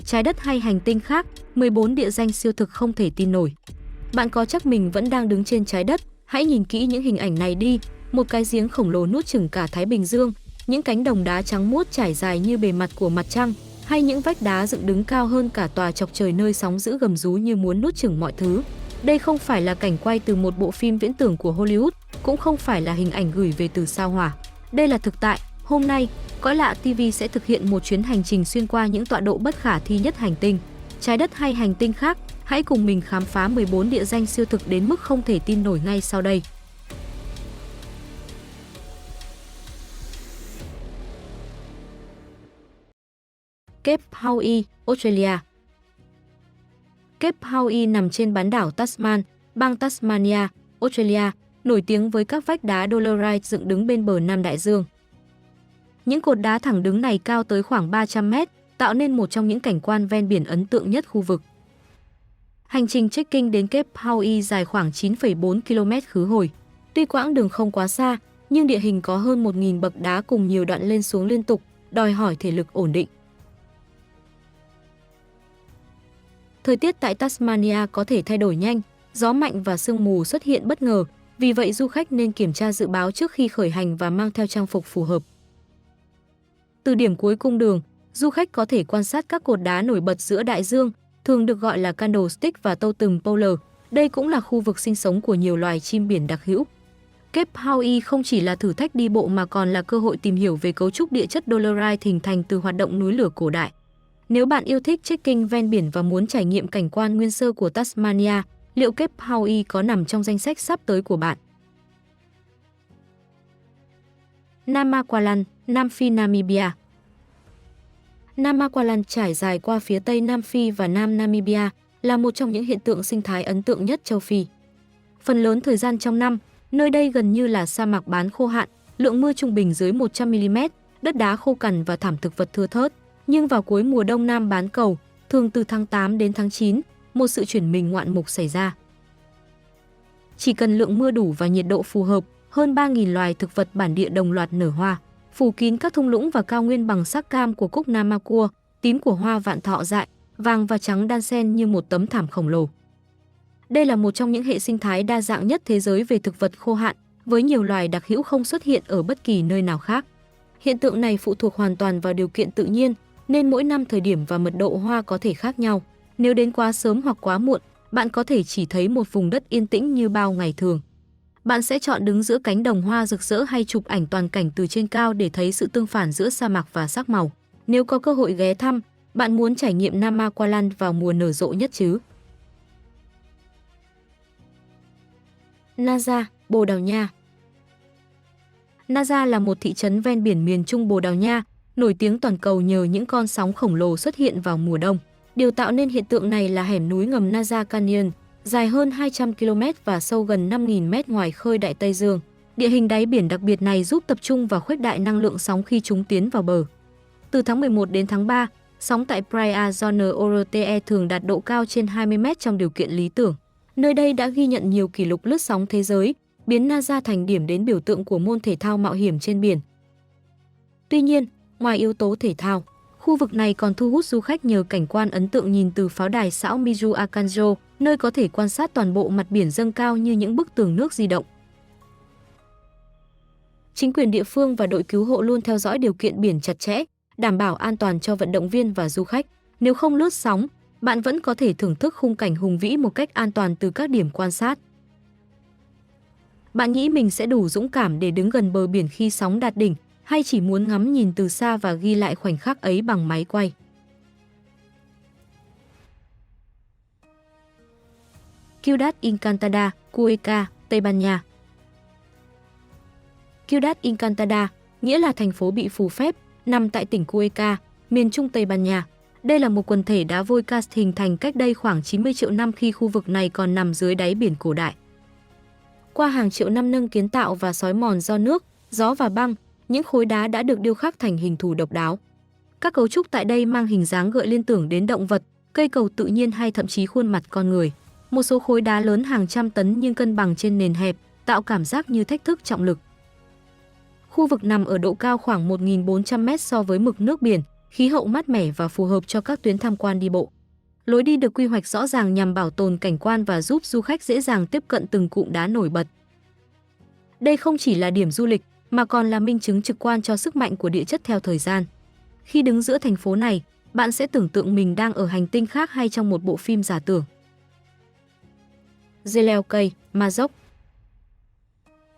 trái đất hay hành tinh khác, 14 địa danh siêu thực không thể tin nổi. Bạn có chắc mình vẫn đang đứng trên trái đất? Hãy nhìn kỹ những hình ảnh này đi. Một cái giếng khổng lồ nuốt chửng cả Thái Bình Dương, những cánh đồng đá trắng muốt trải dài như bề mặt của mặt trăng, hay những vách đá dựng đứng cao hơn cả tòa chọc trời nơi sóng dữ gầm rú như muốn nuốt chửng mọi thứ. Đây không phải là cảnh quay từ một bộ phim viễn tưởng của Hollywood, cũng không phải là hình ảnh gửi về từ sao Hỏa. Đây là thực tại. Hôm nay, Cõi Lạ TV sẽ thực hiện một chuyến hành trình xuyên qua những tọa độ bất khả thi nhất hành tinh, trái đất hay hành tinh khác. Hãy cùng mình khám phá 14 địa danh siêu thực đến mức không thể tin nổi ngay sau đây. Cape Howe, Australia. Cape Howe nằm trên bán đảo Tasman, bang Tasmania, Australia, nổi tiếng với các vách đá dolerite dựng đứng bên bờ Nam Đại Dương. Những cột đá thẳng đứng này cao tới khoảng 300 mét, tạo nên một trong những cảnh quan ven biển ấn tượng nhất khu vực. Hành trình trekking đến Cape Howe dài khoảng 9,4 km khứ hồi. Tuy quãng đường không quá xa, nhưng địa hình có hơn 1.000 bậc đá cùng nhiều đoạn lên xuống liên tục, đòi hỏi thể lực ổn định. Thời tiết tại Tasmania có thể thay đổi nhanh, gió mạnh và sương mù xuất hiện bất ngờ, vì vậy du khách nên kiểm tra dự báo trước khi khởi hành và mang theo trang phục phù hợp. Từ điểm cuối cung đường, du khách có thể quan sát các cột đá nổi bật giữa đại dương, thường được gọi là candlestick và totem polar. Đây cũng là khu vực sinh sống của nhiều loài chim biển đặc hữu. Cape Howe không chỉ là thử thách đi bộ mà còn là cơ hội tìm hiểu về cấu trúc địa chất dolerite hình thành từ hoạt động núi lửa cổ đại. Nếu bạn yêu thích trekking ven biển và muốn trải nghiệm cảnh quan nguyên sơ của Tasmania, liệu Cape Howe có nằm trong danh sách sắp tới của bạn? Namaqualand, Nam Phi, Namibia. Namaqualand trải dài qua phía tây Nam Phi và Nam Namibia, là một trong những hiện tượng sinh thái ấn tượng nhất châu Phi. Phần lớn thời gian trong năm, nơi đây gần như là sa mạc bán khô hạn, lượng mưa trung bình dưới 100 mm, đất đá khô cằn và thảm thực vật thưa thớt. Nhưng vào cuối mùa đông nam bán cầu, thường từ tháng 8 đến tháng 9, một sự chuyển mình ngoạn mục xảy ra. Chỉ cần lượng mưa đủ và nhiệt độ phù hợp, hơn 3.000 loài thực vật bản địa đồng loạt nở hoa, phủ kín các thung lũng và cao nguyên bằng sắc cam của cúc Namaqua, tím của hoa vạn thọ dại, vàng và trắng đan xen như một tấm thảm khổng lồ. Đây là một trong những hệ sinh thái đa dạng nhất thế giới về thực vật khô hạn, với nhiều loài đặc hữu không xuất hiện ở bất kỳ nơi nào khác. Hiện tượng này phụ thuộc hoàn toàn vào điều kiện tự nhiên, nên mỗi năm thời điểm và mật độ hoa có thể khác nhau. Nếu đến quá sớm hoặc quá muộn, bạn có thể chỉ thấy một vùng đất yên tĩnh như bao ngày thường. Bạn sẽ chọn đứng giữa cánh đồng hoa rực rỡ hay chụp ảnh toàn cảnh từ trên cao để thấy sự tương phản giữa sa mạc và sắc màu. Nếu có cơ hội ghé thăm, bạn muốn trải nghiệm Namaqualand vào mùa nở rộ nhất chứ? Naza, Bồ Đào Nha. Naza là một thị trấn ven biển miền Trung Bồ Đào Nha, nổi tiếng toàn cầu nhờ những con sóng khổng lồ xuất hiện vào mùa đông. Điều tạo nên hiện tượng này là hẻm núi ngầm Naza Canyon, dài hơn 200 km và sâu gần 5.000 m ngoài khơi Đại Tây Dương. Địa hình đáy biển đặc biệt này giúp tập trung và khuếch đại năng lượng sóng khi chúng tiến vào bờ. Từ tháng 11 đến tháng 3, sóng tại Praia Zone Orte thường đạt độ cao trên 20 m trong điều kiện lý tưởng. Nơi đây đã ghi nhận nhiều kỷ lục lướt sóng thế giới, biến Naza thành điểm đến biểu tượng của môn thể thao mạo hiểm trên biển. Tuy nhiên, ngoài yếu tố thể thao, khu vực này còn thu hút du khách nhờ cảnh quan ấn tượng nhìn từ pháo đài São Miju Akanjo, nơi có thể quan sát toàn bộ mặt biển dâng cao như những bức tường nước di động. Chính quyền địa phương và đội cứu hộ luôn theo dõi điều kiện biển chặt chẽ, đảm bảo an toàn cho vận động viên và du khách. Nếu không lướt sóng, bạn vẫn có thể thưởng thức khung cảnh hùng vĩ một cách an toàn từ các điểm quan sát. Bạn nghĩ mình sẽ đủ dũng cảm để đứng gần bờ biển khi sóng đạt đỉnh, hay chỉ muốn ngắm nhìn từ xa và ghi lại khoảnh khắc ấy bằng máy quay? Ciudad Encantada, Cuenca, Tây Ban Nha. Ciudad Encantada nghĩa là thành phố bị phù phép, nằm tại tỉnh Cuenca, miền Trung Tây Ban Nha. Đây là một quần thể đá vôi karst hình thành cách đây khoảng 90 triệu năm khi khu vực này còn nằm dưới đáy biển cổ đại. Qua hàng triệu năm nâng kiến tạo và xói mòn do nước, gió và băng, những khối đá đã được điêu khắc thành hình thù độc đáo. Các cấu trúc tại đây mang hình dáng gợi liên tưởng đến động vật, cây cầu tự nhiên hay thậm chí khuôn mặt con người. Một số khối đá lớn hàng trăm tấn nhưng cân bằng trên nền hẹp, tạo cảm giác như thách thức trọng lực. Khu vực nằm ở độ cao khoảng 1.400 m so với mực nước biển, khí hậu mát mẻ và phù hợp cho các tuyến tham quan đi bộ. Lối đi được quy hoạch rõ ràng nhằm bảo tồn cảnh quan và giúp du khách dễ dàng tiếp cận từng cụm đá nổi bật. Đây không chỉ là điểm du lịch mà còn là minh chứng trực quan cho sức mạnh của địa chất theo thời gian. Khi đứng giữa thành phố này, bạn sẽ tưởng tượng mình đang ở hành tinh khác hay trong một bộ phim giả tưởng. Dê leo cây, Mazok.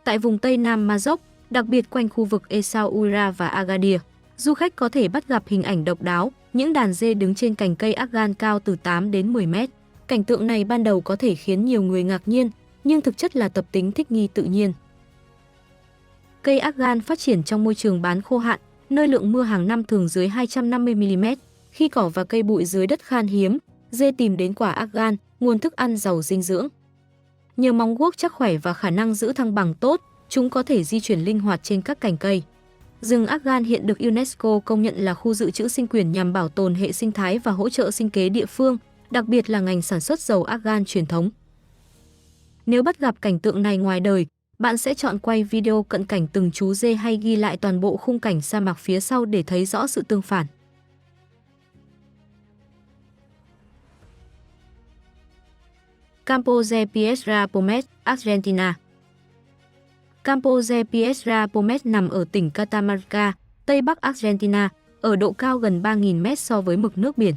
Tại vùng Tây Nam Mazok, đặc biệt quanh khu vực Essaouira và Agadir, du khách có thể bắt gặp hình ảnh độc đáo, những đàn dê đứng trên cành cây argan cao từ 8 đến 10 mét. Cảnh tượng này ban đầu có thể khiến nhiều người ngạc nhiên, nhưng thực chất là tập tính thích nghi tự nhiên. Cây argan phát triển trong môi trường bán khô hạn, nơi lượng mưa hàng năm thường dưới 250 mm. Khi cỏ và cây bụi dưới đất khan hiếm, dê tìm đến quả argan, nguồn thức ăn giàu dinh dưỡng. Nhờ móng guốc chắc khỏe và khả năng giữ thăng bằng tốt, chúng có thể di chuyển linh hoạt trên các cành cây. Rừng argan hiện được UNESCO công nhận là khu dự trữ sinh quyển nhằm bảo tồn hệ sinh thái và hỗ trợ sinh kế địa phương, đặc biệt là ngành sản xuất dầu argan truyền thống. Nếu bắt gặp cảnh tượng này ngoài đời, bạn sẽ chọn quay video cận cảnh từng chú dê hay ghi lại toàn bộ khung cảnh sa mạc phía sau để thấy rõ sự tương phản. Campo de Piedra Pómez, Argentina. Campo de Piedra Pómez nằm ở tỉnh Catamarca, Tây Bắc Argentina, ở độ cao gần 3.000 mét so với mực nước biển.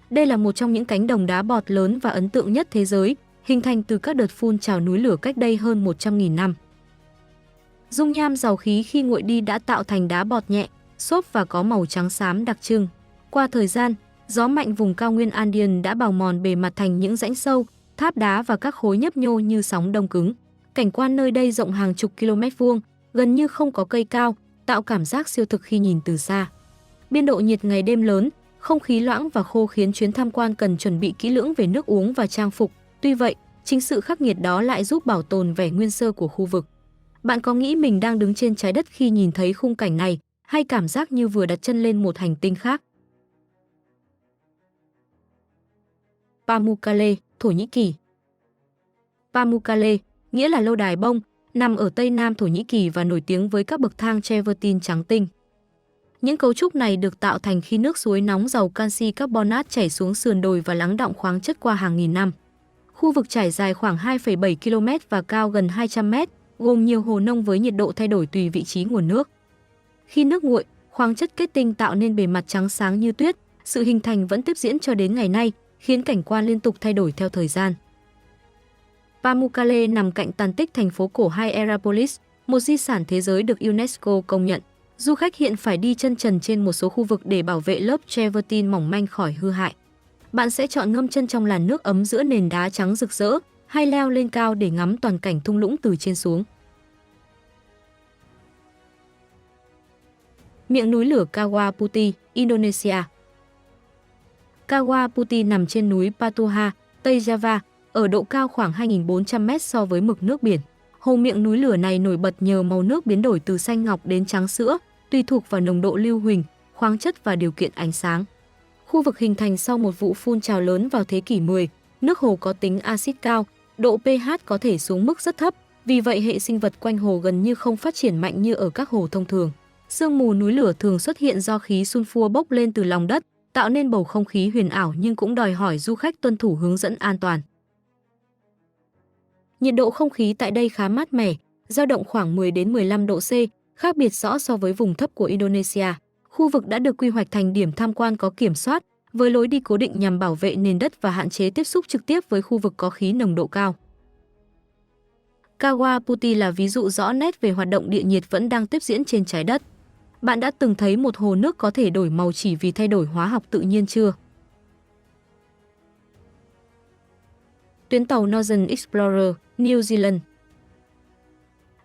Đây là một trong những cánh đồng đá bọt lớn và ấn tượng nhất thế giới, hình thành từ các đợt phun trào núi lửa cách đây hơn 100.000 năm. Dung nham dầu khí khi nguội đi đã tạo thành đá bọt nhẹ, xốp và có màu trắng xám đặc trưng. Qua thời gian, gió mạnh vùng cao nguyên Andean đã bào mòn bề mặt thành những rãnh sâu, tháp đá và các khối nhấp nhô như sóng đông cứng. Cảnh quan nơi đây rộng hàng chục km vuông, gần như không có cây cao, tạo cảm giác siêu thực khi nhìn từ xa. Biên độ nhiệt ngày đêm lớn, không khí loãng và khô khiến chuyến tham quan cần chuẩn bị kỹ lưỡng về nước uống và trang phục. Tuy vậy, chính sự khắc nghiệt đó lại giúp bảo tồn vẻ nguyên sơ của khu vực. Bạn có nghĩ mình đang đứng trên trái đất khi nhìn thấy khung cảnh này, hay cảm giác như vừa đặt chân lên một hành tinh khác? Pamukkale, Thổ Nhĩ Kỳ. Pamukkale, nghĩa là lâu đài bông, nằm ở Tây Nam Thổ Nhĩ Kỳ và nổi tiếng với các bậc thang travertine trắng tinh. Những cấu trúc này được tạo thành khi nước suối nóng giàu canxi carbonate chảy xuống sườn đồi và lắng đọng khoáng chất qua hàng nghìn năm. Khu vực trải dài khoảng 2,7 km và cao gần 200 m, gồm nhiều hồ nông với nhiệt độ thay đổi tùy vị trí nguồn nước. Khi nước nguội, khoáng chất kết tinh tạo nên bề mặt trắng sáng như tuyết, sự hình thành vẫn tiếp diễn cho đến ngày nay, khiến cảnh quan liên tục thay đổi theo thời gian. Pamukkale nằm cạnh tàn tích thành phố cổ Hierapolis, một di sản thế giới được UNESCO công nhận. Du khách hiện phải đi chân trần trên một số khu vực để bảo vệ lớp travertine mỏng manh khỏi hư hại. Bạn sẽ chọn ngâm chân trong làn nước ấm giữa nền đá trắng rực rỡ, hay leo lên cao để ngắm toàn cảnh thung lũng từ trên xuống. Miệng núi lửa Kawah Putih, Indonesia. Kawah Putih nằm trên núi Patuha, Tây Java, ở độ cao khoảng 2.400 m so với mực nước biển. Hồ miệng núi lửa này nổi bật nhờ màu nước biến đổi từ xanh ngọc đến trắng sữa, tùy thuộc vào nồng độ lưu huỳnh, khoáng chất và điều kiện ánh sáng. Khu vực hình thành sau một vụ phun trào lớn vào thế kỷ 10, nước hồ có tính axit cao, độ pH có thể xuống mức rất thấp, vì vậy hệ sinh vật quanh hồ gần như không phát triển mạnh như ở các hồ thông thường. Sương mù núi lửa thường xuất hiện do khí sulfur bốc lên từ lòng đất, tạo nên bầu không khí huyền ảo nhưng cũng đòi hỏi du khách tuân thủ hướng dẫn an toàn. Nhiệt độ không khí tại đây khá mát mẻ, dao động khoảng 10 đến 15 độ C, khác biệt rõ so với vùng thấp của Indonesia. Khu vực đã được quy hoạch thành điểm tham quan có kiểm soát, với lối đi cố định nhằm bảo vệ nền đất và hạn chế tiếp xúc trực tiếp với khu vực có khí nồng độ cao. Kawah Putih là ví dụ rõ nét về hoạt động địa nhiệt vẫn đang tiếp diễn trên trái đất. Bạn đã từng thấy một hồ nước có thể đổi màu chỉ vì thay đổi hóa học tự nhiên chưa? Tuyến tàu Northern Explorer, New Zealand.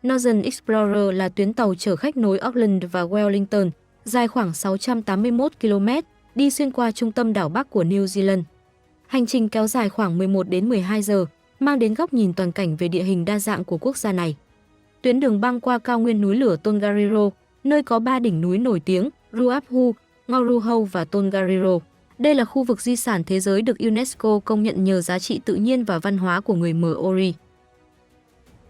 Northern Explorer là tuyến tàu chở khách nối Auckland và Wellington, dài khoảng 681 km, đi xuyên qua trung tâm đảo Bắc của New Zealand. Hành trình kéo dài khoảng 11 đến 12 giờ, mang đến góc nhìn toàn cảnh về địa hình đa dạng của quốc gia này. Tuyến đường băng qua cao nguyên núi lửa Tongariro, nơi có 3 đỉnh núi nổi tiếng, Ruapu, Ngauruhoe và Tongariro. Đây là khu vực di sản thế giới được UNESCO công nhận nhờ giá trị tự nhiên và văn hóa của người Maori.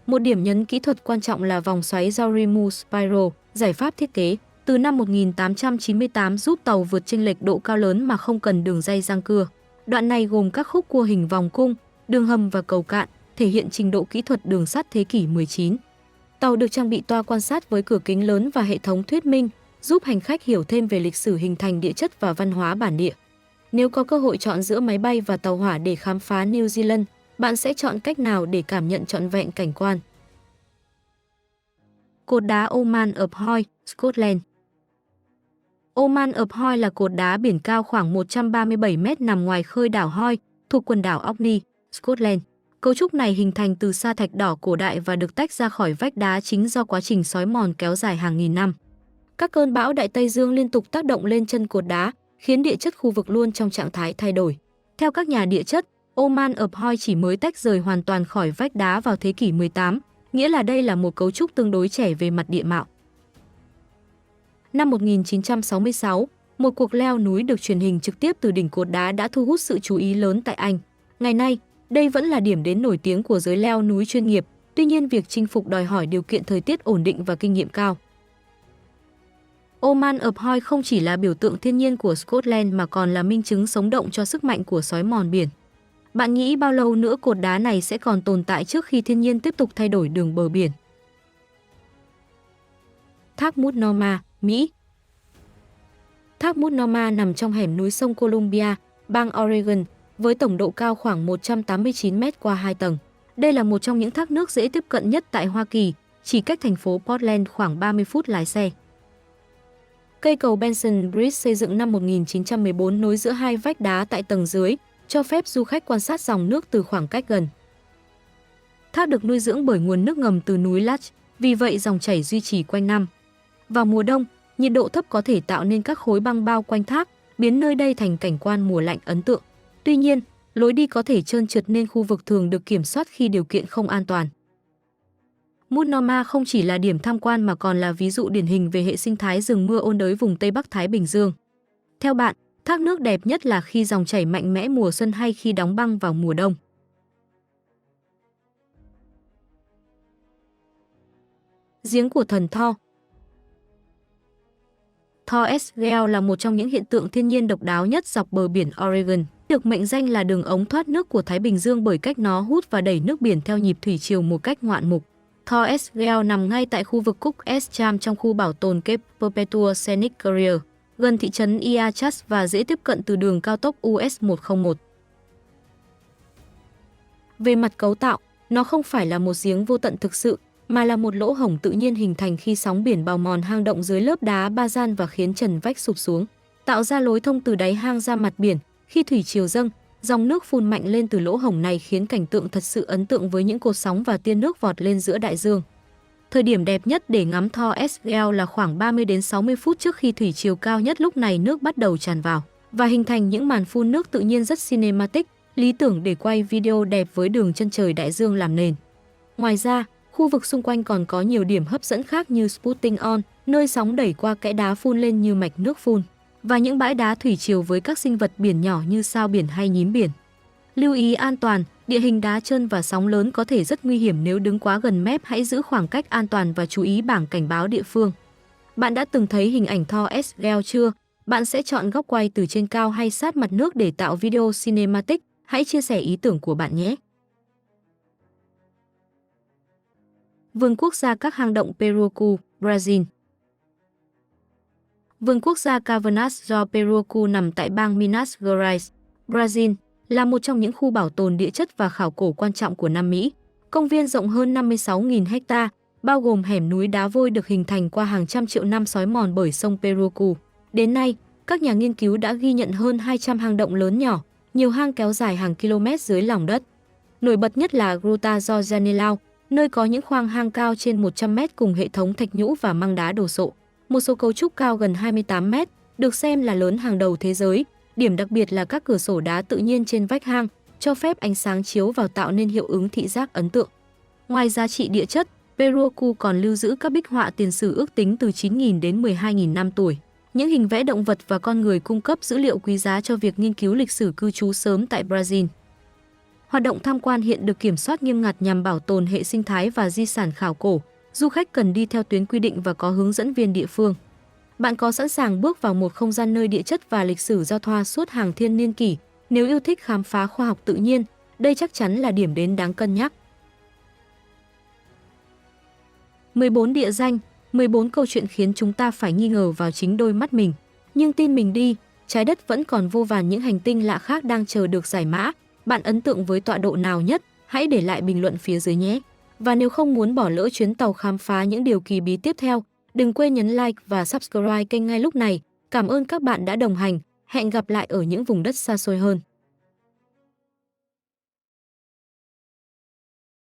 Một điểm nhấn kỹ thuật quan trọng là vòng xoáy Zaurimu Spiral, giải pháp thiết kế từ năm 1898 giúp tàu vượt chênh lệch độ cao lớn mà không cần đường ray giăng cưa. Đoạn này gồm các khúc cua hình vòng cung, đường hầm và cầu cạn, thể hiện trình độ kỹ thuật đường sắt thế kỷ 19. Tàu được trang bị toa quan sát với cửa kính lớn và hệ thống thuyết minh, giúp hành khách hiểu thêm về lịch sử hình thành địa chất và văn hóa bản địa. Nếu có cơ hội chọn giữa máy bay và tàu hỏa để khám phá New Zealand, bạn sẽ chọn cách nào để cảm nhận trọn vẹn cảnh quan? Cột đá Oman ập Hoy, Scotland. Oman ập Hoy là cột đá biển cao khoảng 137 m nằm ngoài khơi đảo Hoy, thuộc quần đảo Orkney, Scotland. Cấu trúc này hình thành từ sa thạch đỏ cổ đại và được tách ra khỏi vách đá chính do quá trình xói mòn kéo dài hàng nghìn năm. Các cơn bão Đại Tây Dương liên tục tác động lên chân cột đá, khiến địa chất khu vực luôn trong trạng thái thay đổi. Theo các nhà địa chất, Oman ập Hoy chỉ mới tách rời hoàn toàn khỏi vách đá vào thế kỷ 18, nghĩa là đây là một cấu trúc tương đối trẻ về mặt địa mạo. Năm 1966, một cuộc leo núi được truyền hình trực tiếp từ đỉnh cột đá đã thu hút sự chú ý lớn tại Anh. Ngày nay, đây vẫn là điểm đến nổi tiếng của giới leo núi chuyên nghiệp, tuy nhiên việc chinh phục đòi hỏi điều kiện thời tiết ổn định và kinh nghiệm cao. Oman ập Hoy không chỉ là biểu tượng thiên nhiên của Scotland mà còn là minh chứng sống động cho sức mạnh của xói mòn biển. Bạn nghĩ bao lâu nữa cột đá này sẽ còn tồn tại trước khi thiên nhiên tiếp tục thay đổi đường bờ biển? Thác Multnomah, Mỹ. Thác Multnomah nằm trong hẻm núi sông Columbia, bang Oregon, với tổng độ cao khoảng 189 m qua 2 tầng. Đây là một trong những thác nước dễ tiếp cận nhất tại Hoa Kỳ, chỉ cách thành phố Portland khoảng 30 phút lái xe. Cây cầu Benson Bridge xây dựng năm 1914 nối giữa hai vách đá tại tầng dưới, cho phép du khách quan sát dòng nước từ khoảng cách gần. Thác được nuôi dưỡng bởi nguồn nước ngầm từ núi Lach, vì vậy dòng chảy duy trì quanh năm. Vào mùa đông, nhiệt độ thấp có thể tạo nên các khối băng bao quanh thác, biến nơi đây thành cảnh quan mùa lạnh ấn tượng. Tuy nhiên, lối đi có thể trơn trượt nên khu vực thường được kiểm soát khi điều kiện không an toàn. Multnomah không chỉ là điểm tham quan mà còn là ví dụ điển hình về hệ sinh thái rừng mưa ôn đới vùng Tây Bắc Thái Bình Dương. Theo bạn, thác nước đẹp nhất là khi dòng chảy mạnh mẽ mùa xuân hay khi đóng băng vào mùa đông? Giếng của thần Thor. Thor Gale là một trong những hiện tượng thiên nhiên độc đáo nhất dọc bờ biển Oregon, được mệnh danh là đường ống thoát nước của Thái Bình Dương bởi cách nó hút và đẩy nước biển theo nhịp thủy triều một cách ngoạn mục. Thor Gale nằm ngay tại khu vực Cook Cham trong khu bảo tồn Cape Perpetua Scenic Area, gần thị trấn Iachas và dễ tiếp cận từ đường cao tốc US 101. Về mặt cấu tạo, nó không phải là một giếng vô tận thực sự, mà là một lỗ hổng tự nhiên hình thành khi sóng biển bào mòn hang động dưới lớp đá bazan và khiến trần vách sụp xuống, tạo ra lối thông từ đáy hang ra mặt biển. Khi thủy triều dâng, dòng nước phun mạnh lên từ lỗ hổng này khiến cảnh tượng thật sự ấn tượng với những cột sóng và tia nước vọt lên giữa đại dương. Thời điểm đẹp nhất để ngắm Thor Gale là khoảng 30 đến 60 phút trước khi thủy triều cao nhất, lúc này nước bắt đầu tràn vào và hình thành những màn phun nước tự nhiên rất cinematic, lý tưởng để quay video đẹp với đường chân trời đại dương làm nền. Ngoài ra, khu vực xung quanh còn có nhiều điểm hấp dẫn khác như Spouting On, nơi sóng đẩy qua kẽ đá phun lên như mạch nước phun, và những bãi đá thủy triều với các sinh vật biển nhỏ như sao biển hay nhím biển. Lưu ý an toàn, địa hình đá trơn và sóng lớn có thể rất nguy hiểm nếu đứng quá gần mép, hãy giữ khoảng cách an toàn và chú ý bảng cảnh báo địa phương. Bạn đã từng thấy hình ảnh Thor Gale chưa? Bạn sẽ chọn góc quay từ trên cao hay sát mặt nước để tạo video cinematic? Hãy chia sẻ ý tưởng của bạn nhé! Vườn quốc gia các hang động Perucu, Brazil. Vườn quốc gia Cavernas do Perucu nằm tại bang Minas Gerais, Brazil, là một trong những khu bảo tồn địa chất và khảo cổ quan trọng của Nam Mỹ. Công viên rộng hơn 56.000 ha, bao gồm hẻm núi đá vôi được hình thành qua hàng trăm triệu năm xói mòn bởi sông Perucu. Đến nay, các nhà nghiên cứu đã ghi nhận hơn 200 hang động lớn nhỏ, nhiều hang kéo dài hàng km dưới lòng đất. Nổi bật nhất là Gruta do Janelao, nơi có những khoang hang cao trên 100 m cùng hệ thống thạch nhũ và măng đá đồ sộ. Một số cấu trúc cao gần 28 m, được xem là lớn hàng đầu thế giới. Điểm đặc biệt là các cửa sổ đá tự nhiên trên vách hang, cho phép ánh sáng chiếu vào tạo nên hiệu ứng thị giác ấn tượng. Ngoài giá trị địa chất, Perucu còn lưu giữ các bích họa tiền sử ước tính từ 9.000 đến 12.000 năm tuổi. Những hình vẽ động vật và con người cung cấp dữ liệu quý giá cho việc nghiên cứu lịch sử cư trú sớm tại Brazil. Hoạt động tham quan hiện được kiểm soát nghiêm ngặt nhằm bảo tồn hệ sinh thái và di sản khảo cổ. Du khách cần đi theo tuyến quy định và có hướng dẫn viên địa phương. Bạn có sẵn sàng bước vào một không gian nơi địa chất và lịch sử giao thoa suốt hàng thiên niên kỷ? Nếu yêu thích khám phá khoa học tự nhiên, đây chắc chắn là điểm đến đáng cân nhắc. 14 địa danh, 14 câu chuyện khiến chúng ta phải nghi ngờ vào chính đôi mắt mình. Nhưng tin mình đi, trái đất vẫn còn vô vàn những hành tinh lạ khác đang chờ được giải mã. Bạn ấn tượng với tọa độ nào nhất? Hãy để lại bình luận phía dưới nhé. Và nếu không muốn bỏ lỡ chuyến tàu khám phá những điều kỳ bí tiếp theo, đừng quên nhấn like và subscribe kênh ngay lúc này. Cảm ơn các bạn đã đồng hành. Hẹn gặp lại ở những vùng đất xa xôi hơn.